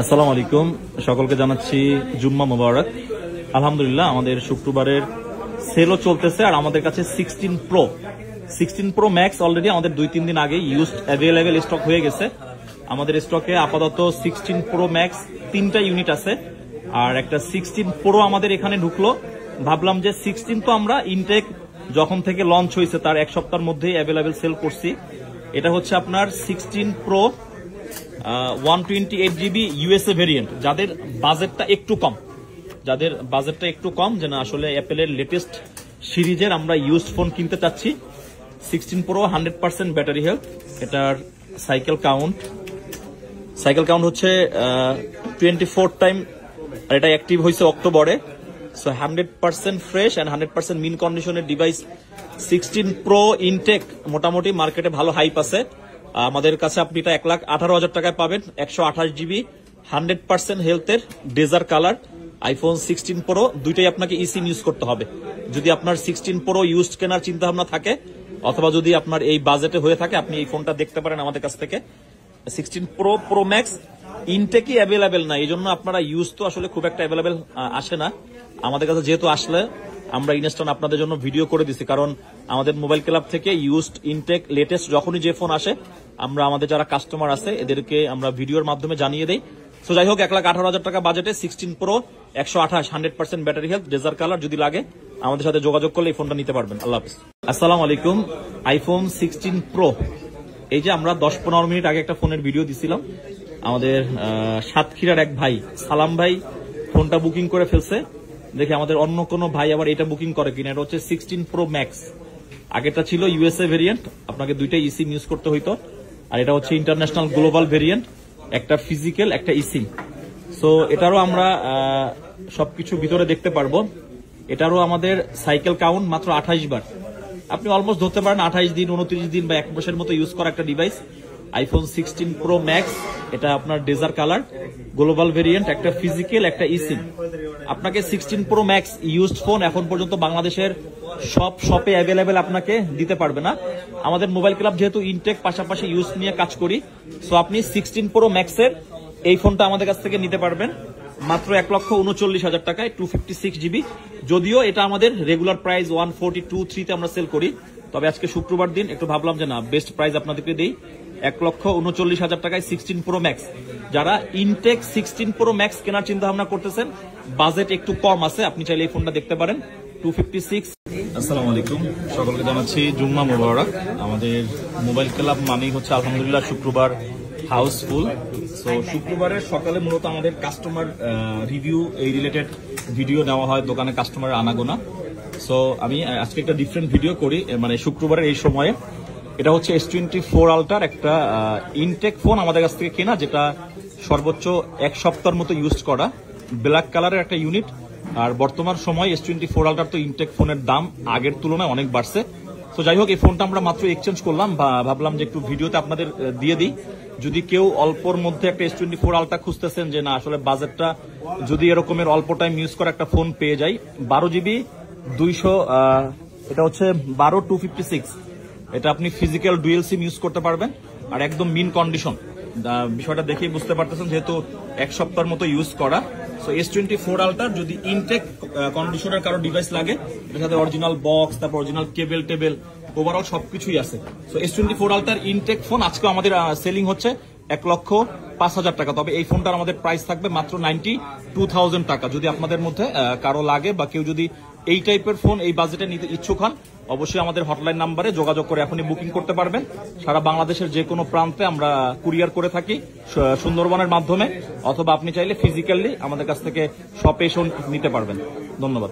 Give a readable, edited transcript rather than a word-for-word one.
আসসালামু আলাইকুম, সকলকে জানাচ্ছি জুম্মা মোবারক। আলহামদুলিল্লাহ, আমাদের শুক্রবারের সেলও চলতেছে আর আমাদের কাছে 16 প্রো ম্যাক্স অলরেডি আমাদের 2-3 দিন আগে ইউজড অ্যাভেলেবেল স্টক হয়ে গেছে। আমাদের স্টকে আপাতত 16 প্রো ম্যাক্স 3টা ইউনিট আছে আর একটা 16 প্রো আমাদের এখানে ঢুকলো। ভাবলাম যে 16 তো আমরা ইনটেক যখন থেকে লঞ্চ হয়েছে তার এক সপ্তাহের মধ্যেই অ্যাভেলেবেল সেল করছি। এটা হচ্ছে আপনার 16 প্রো 128 জিবি ইউএসএ ভেরিয়েন্ট। যাদের বাজেটটা একটু কম যে না আসলে অ্যাপেলের লেটেস্ট সিরিজের আমরা ইউজড ফোন কিনতে চাচ্ছি, 16 প্রো 100% ব্যাটারি হেলথ। এটার সাইকেল কাউন্ট হচ্ছে 24 টাইম। আর এটা অ্যাক্টিভ হয়েছে অক্টোবরে। সো 100% ফ্রেশ অ্যান্ড 100% মিন কন্ডিশনের ডিভাইস। 16 প্রো ইনটেক মোটামুটি মার্কেটে ভালো হাইপ আছে। আমাদের কাছে আপনি এটা 1,18,000 টাকায় পাবেন। 128 জিবি 100% হেলথের ডেজার কালার আইফোন 16 প্রো। দুইটাই আপনাকে ইসিম ইউজ করতে হবে যদি আপনার 16 প্রো ইউজড কেনার চিন্তা ভাবনা থাকে, অথবা যদি আপনার এই বাজেটে হয়ে থাকে আপনি এই ফোনটা দেখতে পারেন আমাদের কাছ থেকে। 16 প্রো ম্যাক্স ইনটেকই অ্যাভেলেবেল না, এই জন্য আপনারা ইউজ তো আসলে খুব একটা অ্যাভেলেবেল আসে না আমাদের কাছে। যেহেতু আসলে আমরা ইনস্ট্যান্ট আপনাদের জন্য ভিডিও করে দিচ্ছি, কারণ আমাদের মোবাইল ক্লাব থেকে ইউজড ইনটেক লেটেস্ট যখনই যে ফোন আসে আমরা আমাদের যারা কাস্টমার আছে এদেরকে আমরা ভিডিওর মাধ্যমে জানিয়ে দেই। সো যাই হোক, 1,18,000 টাকা বাজেটে 16 প্রো 128 100% ব্যাটারি হেলথ ডেজার কালার যদি লাগে আমাদের সাথে যোগাযোগ করলে এই ফোনটা নিতে পারবেন। আল্লাহ হাফিজ। আসসালামু আলাইকুম। আইফোন 16 প্রো, এই যে আমরা 10-15 মিনিট আগে একটা ফোনের ভিডিও দিছিলাম, আমাদের সাতক্ষীরার এক ভাই সালাম ভাই ফোনটা বুকিং করে ফেলছে। দেখে আমাদের অন্য কোনো ভাই আবার এটা বুকিং করে কিনা। এটা হচ্ছে 16 প্রো ম্যাক্স। আগেরটা ছিল ইউএসএ ভেরিয়েন্ট, আপনাকে দুইটাই ইসিম ইউজ করতে হইতো। আর এটা হচ্ছে ইন্টারন্যাশনাল গ্লোবাল ভেরিয়েন্ট, একটা ফিজিক্যাল একটা ইসিম। সো এটারও আমরা সবকিছু ভিতরে দেখতে পারবো। এটারও আমাদের সাইকেল কাউন্ট মাত্র 28 বার। আপনি অলমোস্ট ধরতে পারেন 28 দিন 29 দিন বা 1 মাসের মতো ইউজ করা একটা ডিভাইস। আইফোন 16 প্রো ম্যাক্স, এটা আপনার ডেজার কালার, গ্লোবাল ভেরিয়েন্ট, একটা ফিজিক্যাল একটা ইসিম। আপনাকে 16 প্রো ম্যাক্স ইউজড ফোন এখন পর্যন্ত বাংলাদেশের সব শপে অ্যাভেলেবেল আপনাকে দিতে পারবে না। আমাদের মোবাইল ক্লাব যেহেতু ইনটেক পাশাপাশি ইউজ নিয়ে কাজ করি, সো আপনি 16 প্রো ম্যাক্সের এই ফোনটা আমাদের কাছ থেকে নিতে পারবেন মাত্র 1,39,000 টাকায় 256 জিবি। যদিও এটা আমাদের রেগুলার প্রাইস 142.3 আমরা সেল করি, তবে আজকে শুক্রবার দিন একটু ভাবলাম যে না বেস্ট প্রাইস আপনাদেরকে দিই। 1,39,000 টাকায় 16 প্রো ম্যাক্স। যারা ইনটেক 16 প্রো ম্যাক্স কেনার চিন্তা ভাবনা করতেছেন, বাজেট একটু কম আছে, আপনি চাইলে এই ফোনটা দেখতে পারেন 256। আসসালামু আলাইকুম, সকলকে জানাচ্ছি জুম্মা মোবারক। আমাদের মোবাইল ক্লাব মানেই হচ্ছে আলহামদুলিল্লাহ শুক্রবার হাউসফুল। সো শুক্রবারের সকালে মূলত আমাদের কাস্টমার রিভিউ এই রিলেটেড ভিডিও নেওয়া হয়, দোকানে কাস্টমারের আনাগোনা। সো আমি আজকে একটা ডিফারেন্ট ভিডিও করি, মানে শুক্রবারের এই সময়ে। এটা হচ্ছে S24 আলট্রার একটা ইনটেক ফোন আমাদের কাছ থেকে কেনা, যেটা সর্বোচ্চ 1 সপ্তাহের মতো ইউজ করা, ব্ল্যাক কালারের একটা ইউনিট। আর বর্তমান সময় S24 আলট্রার তো ইনটেক ফোনের দাম আগের তুলনায় অনেক বাড়ছে। তো যাই হোক, এই ফোনটা আমরা মাত্র এক্সচেঞ্জ করলাম, ভাবলাম যে একটু ভিডিওতে আপনাদের দিয়ে দিই। যদি কেউ অল্পর মধ্যে একটা S24 আলট্রা খুঁজতেছেন, যে না আসলে বাজেটটা যদি এরকমের অল্প টাইম ইউজ করা একটা ফোন পেয়ে যাই, 12 জিবি 200, এটা হচ্ছে 12/256। এটা আপনি ফিজিক্যাল ডুয়েল সিম ইউজ করতে পারবেন আর একদম মিন কন্ডিশন। বিষয়টা দেখেই বুঝতে পারতেছেন যেহেতু 1 সপ্তাহের মতো ইউজ করা। সো S24 আলট্রা যদি ইনটেক কন্ডিশনের কারো ডিভাইস লাগে, এটার সাথে অরিজিনাল বক্স, তারপর অরিজিনাল কেবল টেবিল, ওভারঅল সবকিছুই আছে। সো S24 আলট্রার ইনটেক ফোন আজকে আমাদের সেলিং হচ্ছে 1,05,000 টাকা। তবে এই ফোনটার আমাদের প্রাইস থাকবে মাত্র 92,000 টাকা। যদি আপনাদের মধ্যে কারো লাগে বা কেউ যদি এই টাইপের ফোন এই বাজেটে নিতে ইচ্ছুক হন, অবশ্যই আমাদের হটলাইন নাম্বারে যোগাযোগ করে এখনই বুকিং করতে পারবেন। সারা বাংলাদেশের যে কোনো প্রান্তে আমরা কুরিয়ার করে থাকি সুন্দরবনের মাধ্যমে, অথবা আপনি চাইলে ফিজিক্যালি আমাদের কাছ থেকে শপে এসে নিতে পারবেন। ধন্যবাদ।